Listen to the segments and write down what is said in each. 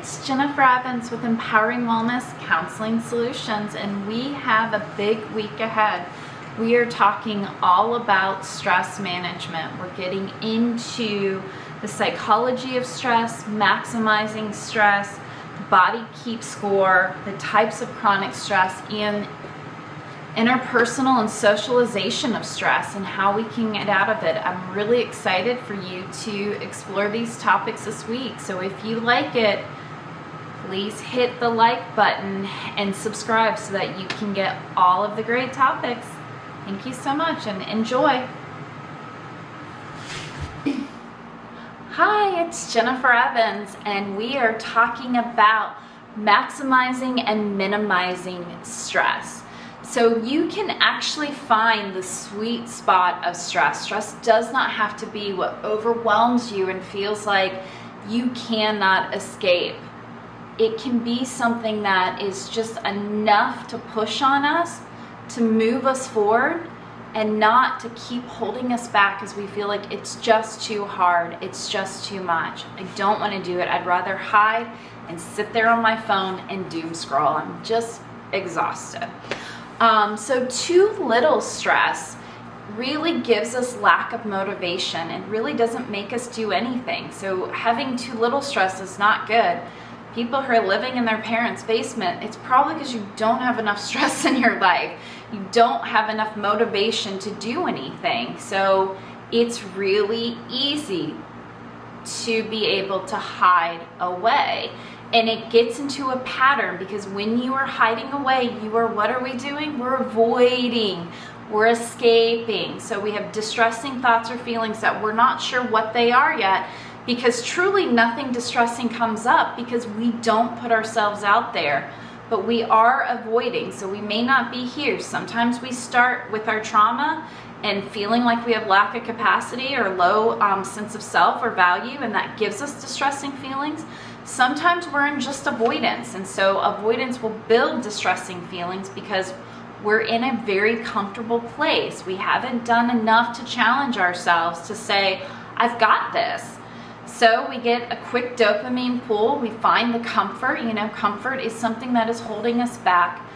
it's Jennifer Evans with Empowering Wellness Counseling Solutions, and we have a big week ahead. We are talking all about stress management. We're getting into the psychology of stress, maximizing stress, body keep score, the types of chronic stress, and interpersonal and socialization of stress and how we can get out of it. I'm really excited for you to explore these topics this week. So if you like it, please hit the like button and subscribe so that you can get all of the great topics. Thank you so much and enjoy. Hi, it's Jennifer Evans, and we are talking about maximizing and minimizing stress. So you can actually find the sweet spot of stress. Stress does not have to be what overwhelms you and feels like you cannot escape. It can be something that is just enough to push on us, to move us forward, and not to keep holding us back as we feel like it's just too hard, it's just too much. I don't want to do it. I'd rather hide and sit there on my phone and doom scroll. I'm just exhausted. So too little stress really gives us lack of motivation and really doesn't make us do anything. So having too little stress is not good. People who are living in their parents' basement, it's probably because you don't have enough stress in your life. You don't have enough motivation to do anything. So it's really easy to be able to hide away. And it gets into a pattern because when you are hiding away, what are we doing? We're avoiding, we're escaping. So we have distressing thoughts or feelings that we're not sure what they are yet, because truly nothing distressing comes up because we don't put ourselves out there, but we are avoiding. So we may not be here. Sometimes we start with our trauma and feeling like we have lack of capacity or low sense of self or value, and that gives us distressing feelings. Sometimes we're in just avoidance, and so avoidance will build distressing feelings because we're in a very comfortable place. We haven't done enough to challenge ourselves to say, I've got this. So we get a quick dopamine pull. We find the comfort. Comfort is something that is holding us back.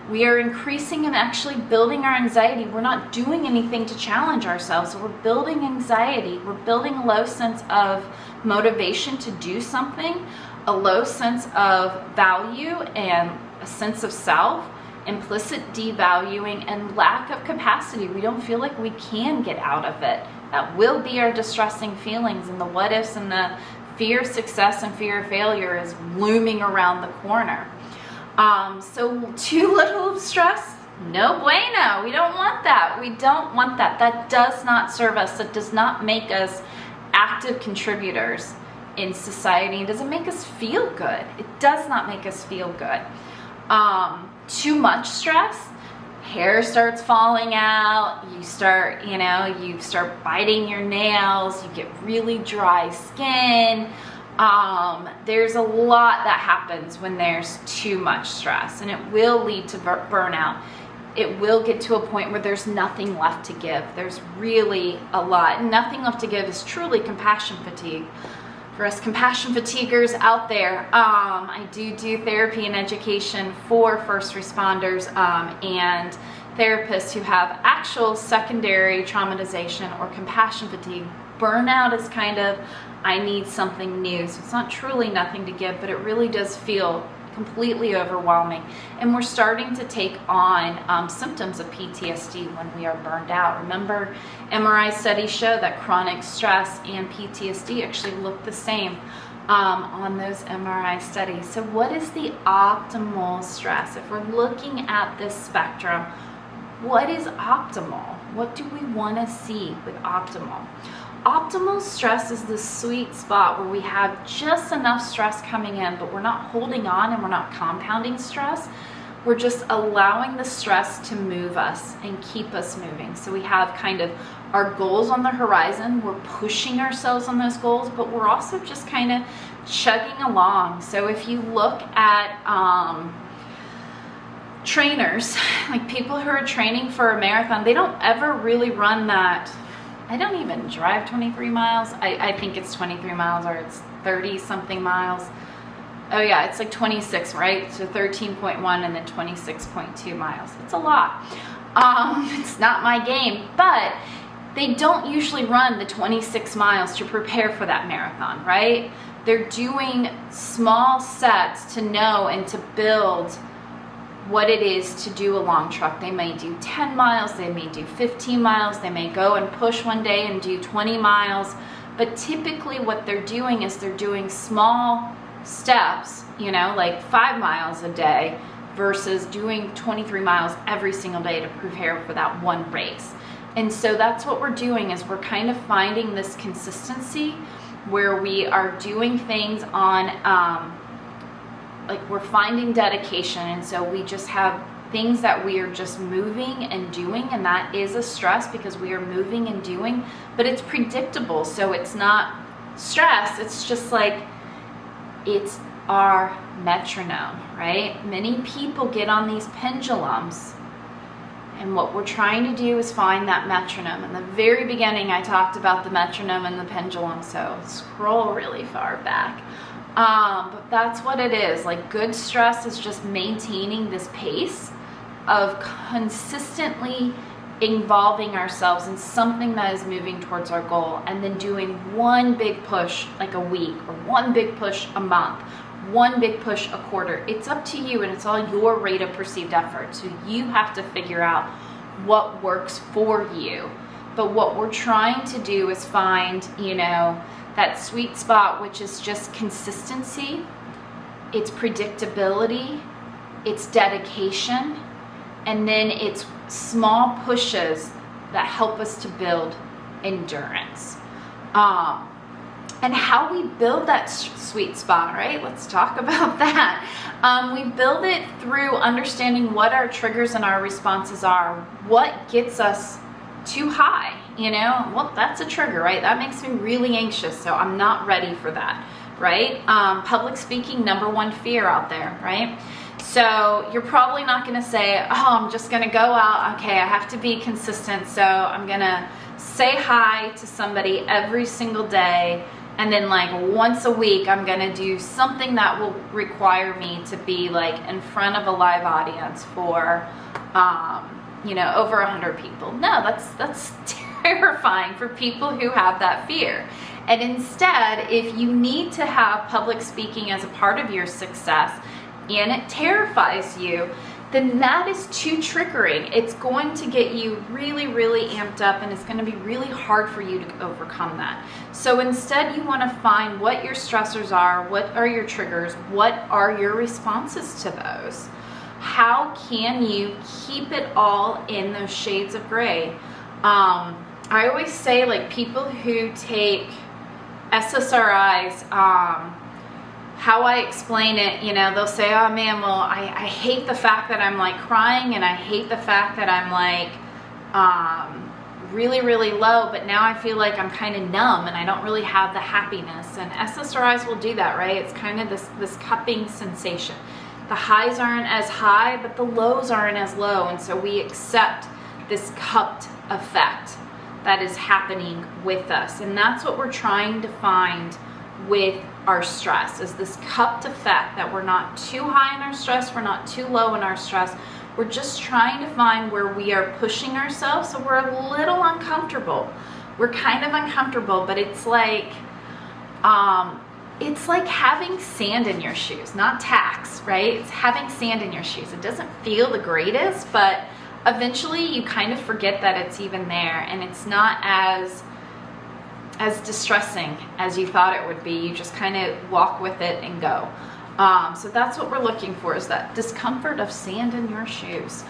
We are increasing and actually building our anxiety. We're not doing anything to challenge ourselves. So we're building anxiety. We're building a low sense of motivation to do something, a low sense of value and a sense of self, implicit devaluing, and lack of capacity. We don't feel like we can get out of it. That will be our distressing feelings, and the what ifs and the fear of success and fear of failure is looming around the corner. So too little of stress, no bueno. We don't want that. We don't want that. That does not serve us. That does not make us active contributors in society. It doesn't make us feel good. It does not make us feel good. Too much stress, hair starts falling out, you start biting your nails, you get really dry skin. There's a lot that happens when there's too much stress, and it will lead to burnout. It will get to a point where there's nothing left to give. There's really a lot. Nothing left to give is truly compassion fatigue. For us compassion fatiguers out there, I do therapy and education for first responders and therapists who have actual secondary traumatization or compassion fatigue. Burnout is kind of, I need something new. So it's not truly nothing to give, but it really does feel completely overwhelming. And we're starting to take on symptoms of PTSD when we are burned out. Remember, MRI studies show that chronic stress and PTSD actually look the same on those MRI studies. So what is the optimal stress? If we're looking at this spectrum, what is optimal? What do we want to see with optimal? Optimal stress is the sweet spot where we have just enough stress coming in, but we're not holding on and we're not compounding stress. We're just allowing the stress to move us and keep us moving. So we have kind of our goals on the horizon. We're pushing ourselves on those goals, but we're also just kind of chugging along. So if you look at trainers, like people who are training for a marathon, they don't ever really run that. I don't even drive 23 miles. I think it's 23 miles or it's 30 something miles. Oh yeah, it's like 26, right? So 13.1 and then 26.2 miles. It's a lot. It's not my game, but they don't usually run the 26 miles to prepare for that marathon, right? They're doing small sets to know and to build what it is to do a long truck. They may do 10 miles, they may do 15 miles, they may go and push one day and do 20 miles, but typically what they're doing is they're doing small steps, you know, like 5 miles a day versus doing 23 miles every single day to prepare for that one race. And so that's what we're doing, is we're kind of finding this consistency where we are doing things on, like we're finding dedication. And so we just have things that we are just moving and doing, and that is a stress because we are moving and doing, but it's predictable. So it's not stress, it's just like, it's our metronome, right? Many people get on these pendulums, and what we're trying to do is find that metronome. In the very beginning, I talked about the metronome and the pendulum, so scroll really far back. But that's what it is. Like, good stress is just maintaining this pace of consistently involving ourselves in something that is moving towards our goal, and then doing one big push like a week, or one big push a month, one big push a quarter. It's up to you, and it's all your rate of perceived effort. So you have to figure out what works for you. But what we're trying to do is find, you know, that sweet spot, which is just consistency, it's predictability, it's dedication, and then it's small pushes that help us to build endurance. And how we build that sweet spot, right? Let's talk about that. We build it through understanding what our triggers and our responses are. What gets us too high, you know? Well, that's a trigger, right? That makes me really anxious, so I'm not ready for that, right? Public speaking, #1 fear out there, right? So you're probably not gonna say, oh, I'm just gonna go out, okay, I have to be consistent, so I'm gonna say hi to somebody every single day, and then like once a week I'm gonna do something that will require me to be like in front of a live audience for you know, over 100 people. No, that's terrifying for people who have that fear. And instead, if you need to have public speaking as a part of your success and it terrifies you, then that is too triggering. It's going to get you really, really amped up, and it's going to be really hard for you to overcome that. So instead, you want to find what your stressors are, what are your triggers, what are your responses to those. How can you keep it all in those shades of gray? I always say, like, people who take SSRIs, how I explain it, you know, they'll say, oh man, well, I hate the fact that I'm like crying, and I hate the fact that I'm like really, really low, but now I feel like I'm kind of numb and I don't really have the happiness. And SSRIs will do that, right? It's kind of this cupping sensation. The highs aren't as high, but the lows aren't as low, and so we accept this cupped effect that is happening with us. And that's what we're trying to find with our stress, is this cupped effect, that we're not too high in our stress, we're not too low in our stress. We're just trying to find where we are pushing ourselves, so we're a little uncomfortable. We're kind of uncomfortable, but it's like having sand in your shoes, not tacks, right? It's having sand in your shoes. It doesn't feel the greatest, but eventually you kind of forget that it's even there, and it's not as distressing as you thought it would be. You just kind of walk with it and go. So that's what we're looking for, is that discomfort of sand in your shoes.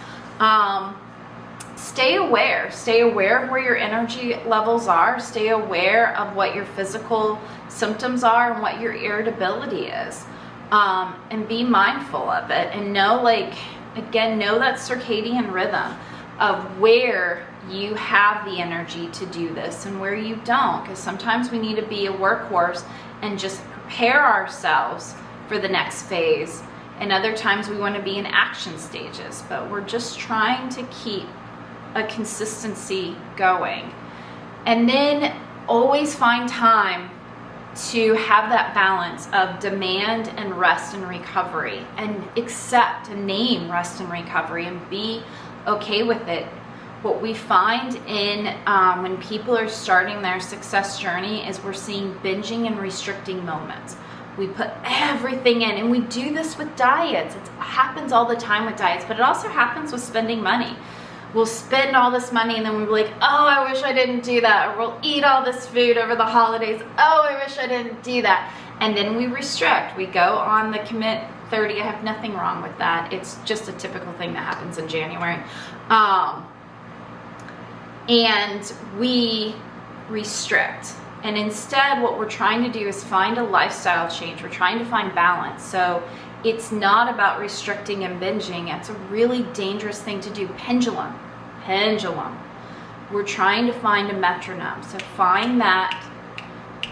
Stay aware of where your energy levels are. Stay aware of what your physical symptoms are and what your irritability is. And be mindful of it, and know, like, again, know that circadian rhythm of where you have the energy to do this and where you don't, because sometimes we need to be a workhorse and just prepare ourselves for the next phase, and other times we want to be in action stages, but we're just trying to keep a consistency going. And then always find time to have that balance of demand and rest and recovery, and accept and name rest and recovery and be okay with it. What we find in when people are starting their success journey is we're seeing binging and restricting moments. We put everything in, and we do this with diets. It happens all the time with diets, but it also happens with spending money. We'll spend all this money and then we'll be like, oh, I wish I didn't do that. Or we'll eat all this food over the holidays. Oh, I wish I didn't do that. And then we restrict. We go on the commit 30. I have nothing wrong with that. It's just a typical thing that happens in January. And we restrict. And instead, what we're trying to do is find a lifestyle change. We're trying to find balance. So it's not about restricting and binging. It's a really dangerous thing to do. Pendulum. We're trying to find a metronome. So find that.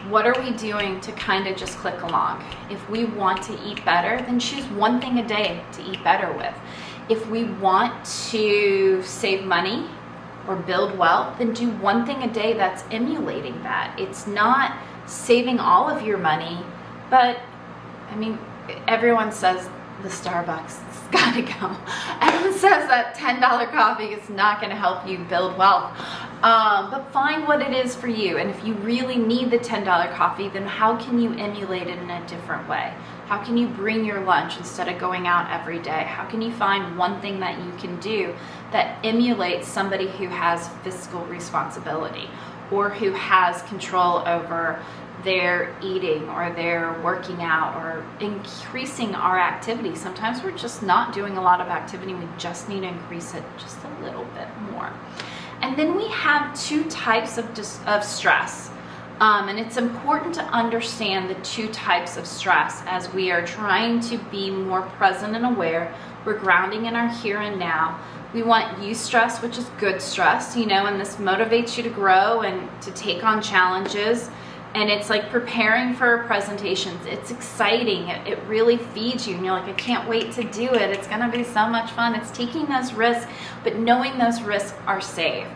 What are we doing to kind of just click along? If we want to eat better, then choose one thing a day to eat better with. If we want to save money or build wealth, then do one thing a day that's emulating that. It's not saving all of your money, but I mean, everyone says the Starbucks has got to go. Everyone says that $10 coffee is not going to help you build wealth. But find what it is for you. And if you really need the $10 coffee, then how can you emulate it in a different way? How can you bring your lunch instead of going out every day? How can you find one thing that you can do that emulates somebody who has fiscal responsibility or who has control over their eating or their working out or increasing our activity? Sometimes we're just not doing a lot of activity. We just need to increase it just a little bit more. And then we have two types of stress. And it's important to understand the two types of stress as we are trying to be more present and aware. We're grounding in our here and now. We want eustress, which is good stress, and this motivates you to grow and to take on challenges. And it's like preparing for presentations. It's exciting. It really feeds you. And you're like, I can't wait to do it. It's going to be so much fun. It's taking those risks, but knowing those risks are safe.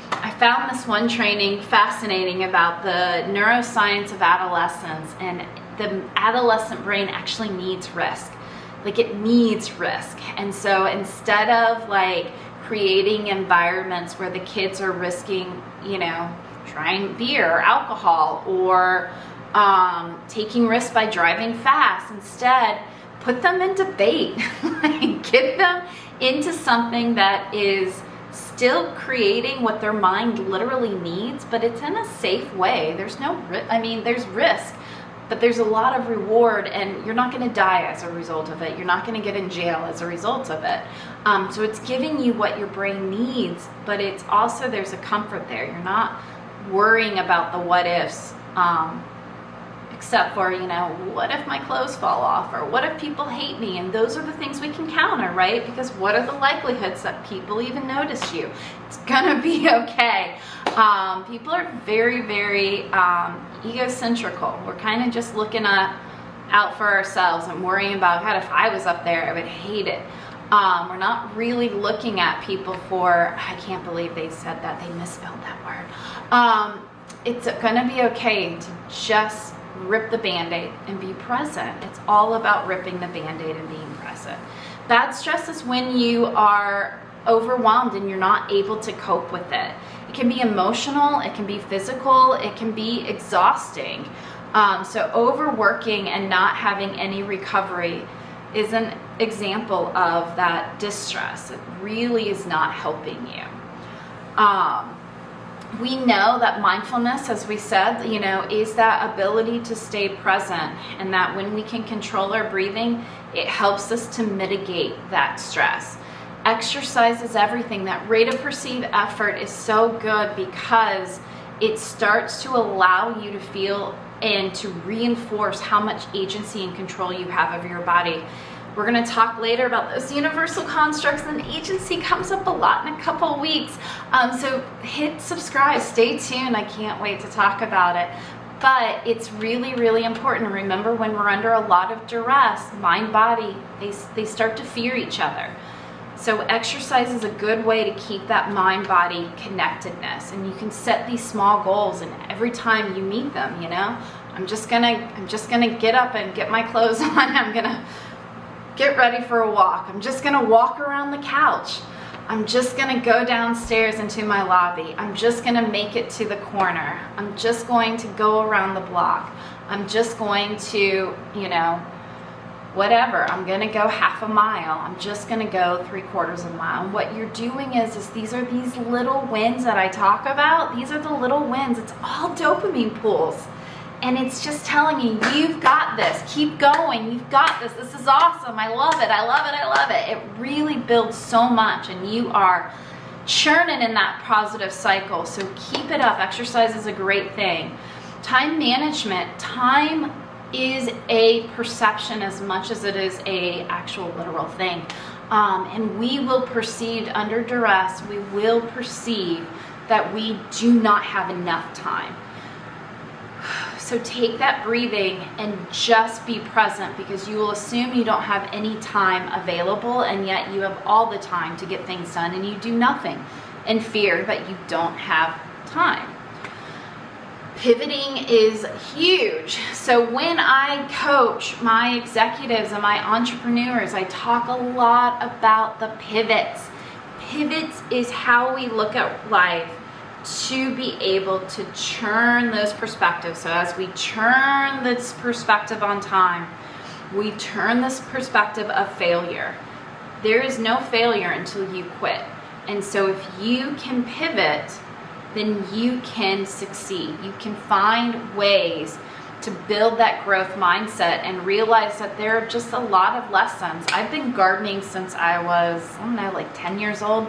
I found this one training fascinating about the neuroscience of adolescence, and the adolescent brain actually needs risk. Like, it needs risk. And so instead of like creating environments where the kids are risking, trying beer or alcohol or taking risks by driving fast, instead put them in debate. Get them into something that is still creating what their mind literally needs, but it's in a safe way. There's there's risk, but there's a lot of reward, and you're not going to die as a result of it. You're not going to get in jail as a result of it. So it's giving you what your brain needs, but it's also, there's a comfort there. You're not worrying about the what ifs, except for, what if my clothes fall off, or what if people hate me? And those are the things we can counter, right? Because what are the likelihoods that people even notice you? It's gonna be okay. People are very, very egocentrical. We're kind of just looking out for ourselves and worrying about, God, if I was up there, I would hate it. We're not really looking at people for, I can't believe they said that, they misspelled that word. It's gonna be okay to just rip the Band-Aid and be present. It's all about ripping the Band-Aid and being present. Bad stress is when you are overwhelmed and you're not able to cope with it. It can be emotional, it can be physical, it can be exhausting. So overworking and not having any recovery is an example of that distress. It really is not helping you. We know that mindfulness, as we said, is that ability to stay present, and that when we can control our breathing, it helps us to mitigate that stress. Exercise is everything. That rate of perceived effort is so good because it starts to allow you to feel and to reinforce how much agency and control you have of your body. We're going to talk later about those universal constructs, and agency comes up a lot in a couple weeks. So hit subscribe, stay tuned. I can't wait to talk about it. But it's really, really important. Remember, when we're under a lot of duress, mind, body, they start to fear each other. So exercise is a good way to keep that mind-body connectedness. And you can set these small goals, and every time you meet them, I'm just gonna get up and get my clothes on. I'm gonna get ready for a walk. I'm just gonna walk around the couch. I'm just gonna go downstairs into my lobby. I'm just gonna make it to the corner. I'm just going to go around the block. I'm just going to, whatever. I'm gonna go half a mile. I'm just gonna go 3/4 of a mile. And what you're doing is these are these little wins that I talk about. These are the little wins. It's all dopamine pools. And it's just telling you, you've got this. Keep going. You've got this. This is awesome. I love it. I love it. I love it. It really builds so much, and you are churning in that positive cycle. So keep it up. Exercise is a great thing. Time management. Time is a perception as much as it is a actual literal thing. And we will perceive under duress, we will perceive that we do not have enough time. So take that breathing and just be present, because you will assume you don't have any time available, and yet you have all the time to get things done, and you do nothing in fear that you don't have time. Pivoting is huge. So when I coach my executives and my entrepreneurs, I talk a lot about the pivots. Pivots is how we look at life to be able to churn those perspectives. So as we churn this perspective on time, we turn this perspective of failure. There is no failure until you quit. And so if you can pivot, then you can succeed. You can find ways to build that growth mindset and realize that there are just a lot of lessons. I've been gardening since I was, 10 years old.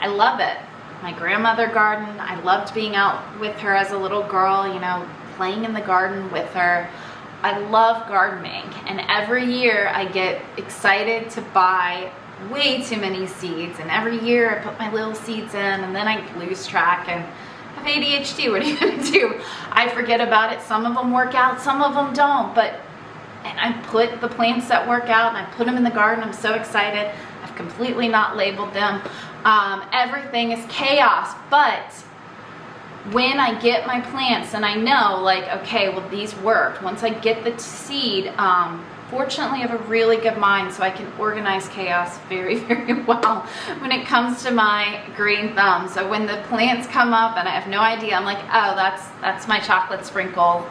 I love it. My grandmother gardened. I loved being out with her as a little girl, playing in the garden with her. I love gardening. And every year I get excited to buy way too many seeds. And every year I put my little seeds in, and then I lose track and have ADHD. What are you going to do? I forget about it. Some of them work out, some of them don't. And I put the plants that work out, and I put them in the garden. I'm so excited. I've completely not labeled them. Everything is chaos, but when I get my plants and I know, okay, well, these worked. Once I get the seed, fortunately I have a really good mind, so I can organize chaos very, very well when it comes to my green thumb. So when the plants come up and I have no idea, I'm like, oh, that's my chocolate sprinkle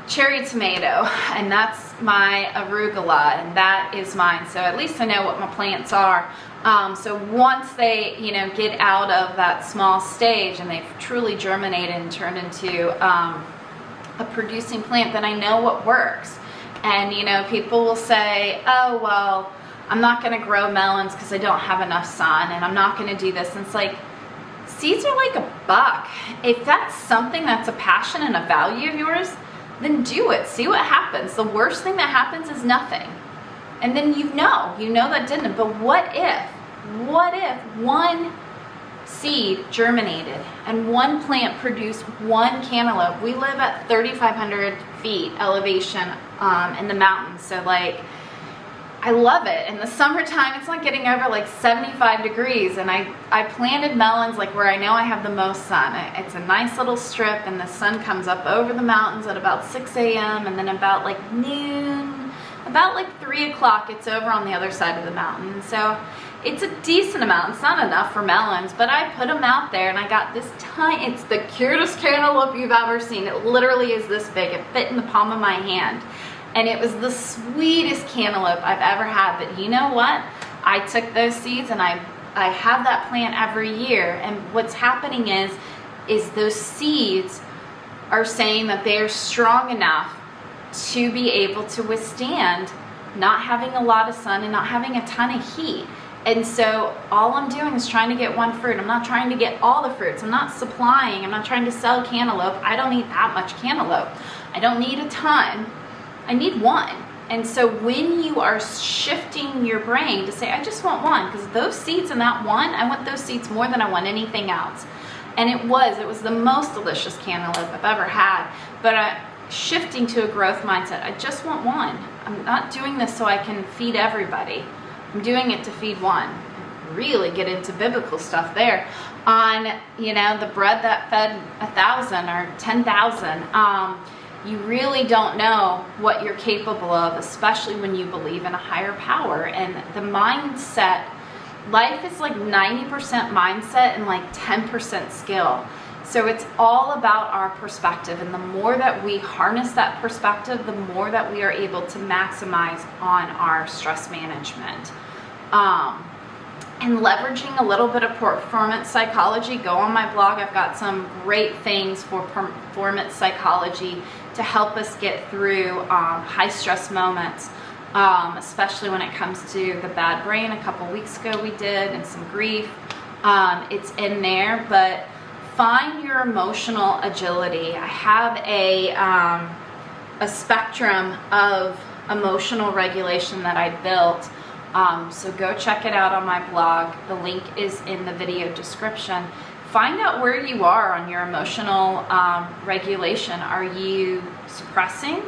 cherry tomato, and that's my arugula, and that is mine. So at least I know what my plants are. So once they, get out of that small stage and they've truly germinated and turned into a producing plant, then I know what works. And, people will say, oh, well, I'm not going to grow melons because I don't have enough sun, and I'm not going to do this. And it's like, seeds are like $1. If that's something that's a passion and a value of yours, then do it. See what happens. The worst thing that happens is nothing. And then you know that didn't. But what if one seed germinated and one plant produced one cantaloupe? We live at 3,500 feet elevation in the mountains. So I love it. In the summertime, it's not getting over 75 degrees. And I planted melons where I know I have the most sun. It's a nice little strip, and the sun comes up over the mountains at about 6 a.m. And then about noon, about 3 o'clock, it's over on the other side of the mountain. And so it's a decent amount. It's not enough for melons, but I put them out there, and I got this tiny, it's the cutest cantaloupe you've ever seen. It literally is this big. It fit in the palm of my hand. And it was the sweetest cantaloupe I've ever had. But you know what? I took those seeds, and I have that plant every year. And what's happening is those seeds are saying that they are strong enough to be able to withstand not having a lot of sun and not having a ton of heat. And so all I'm doing is trying to get one fruit. I'm not trying to get all the fruits. I'm not supplying. I'm not trying to sell cantaloupe. I don't need that much cantaloupe. I don't need a ton. I need one. And so when you are shifting your brain to say, I just want one, because those seeds in that one, I want those seeds more than I want anything else. And it was the most delicious cantaloupe I've ever had. But shifting to a growth mindset, I just want one. I'm not doing this so I can feed everybody. I'm doing it to feed one. Really get into biblical stuff there on, the bread that fed 1,000 or 10,000. you really don't know what you're capable of, especially when you believe in a higher power. And the mindset, life is like 90% mindset and like 10% skill. So it's all about our perspective, and the more that we harness that perspective, the more that we are able to maximize on our stress management. And leveraging a little bit of performance psychology, go on my blog. I've got some great things for performance psychology to help us get through high stress moments, especially when it comes to the bad brain. A couple weeks ago we did, and some grief. It's in there, but find your emotional agility. I have a spectrum of emotional regulation that I built. So go check it out on my blog. The link is in the video description. Find out where you are on your emotional regulation. Are you suppressing?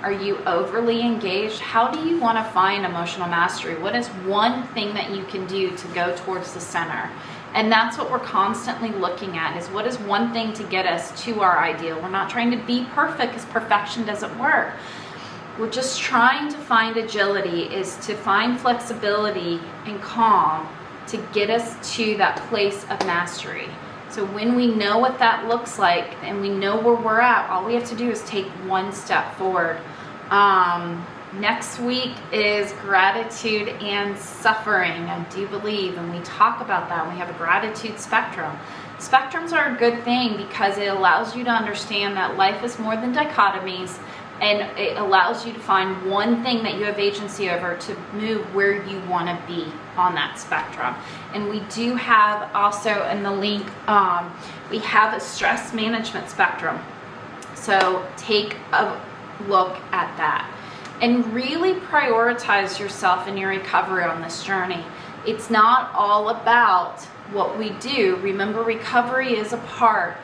Are you overly engaged? How do you want to find emotional mastery? What is one thing that you can do to go towards the center? And that's what we're constantly looking at, is what is one thing to get us to our ideal. We're not trying to be perfect, because perfection doesn't work. We're just trying to find agility, is to find flexibility and calm to get us to that place of mastery. So when we know what that looks like and we know where we're at, all we have to do is take one step forward. Next week is gratitude and suffering, I do believe, and we talk about that. We have a gratitude spectrum. Spectrums are a good thing because it allows you to understand that life is more than dichotomies, and it allows you to find one thing that you have agency over to move where you want to be on that spectrum. And we do have also in the link, we have a stress management spectrum. So take a look at that and really prioritize yourself in your recovery on this journey. It's not all about what we do. Remember, recovery is a part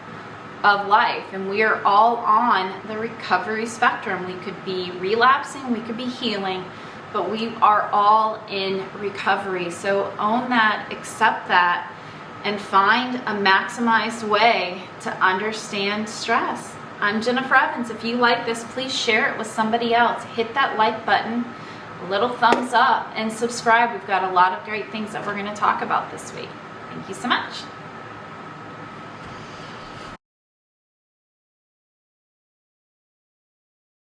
of life, and we are all on the recovery spectrum. We could be relapsing, we could be healing, but we are all in recovery. So own that, accept that, and find a maximized way to understand stress. I'm Jennifer Evans. If you like this, please share it with somebody else. Hit that like button, a little thumbs up, and subscribe. We've got a lot of great things that we're going to talk about this week. Thank you so much.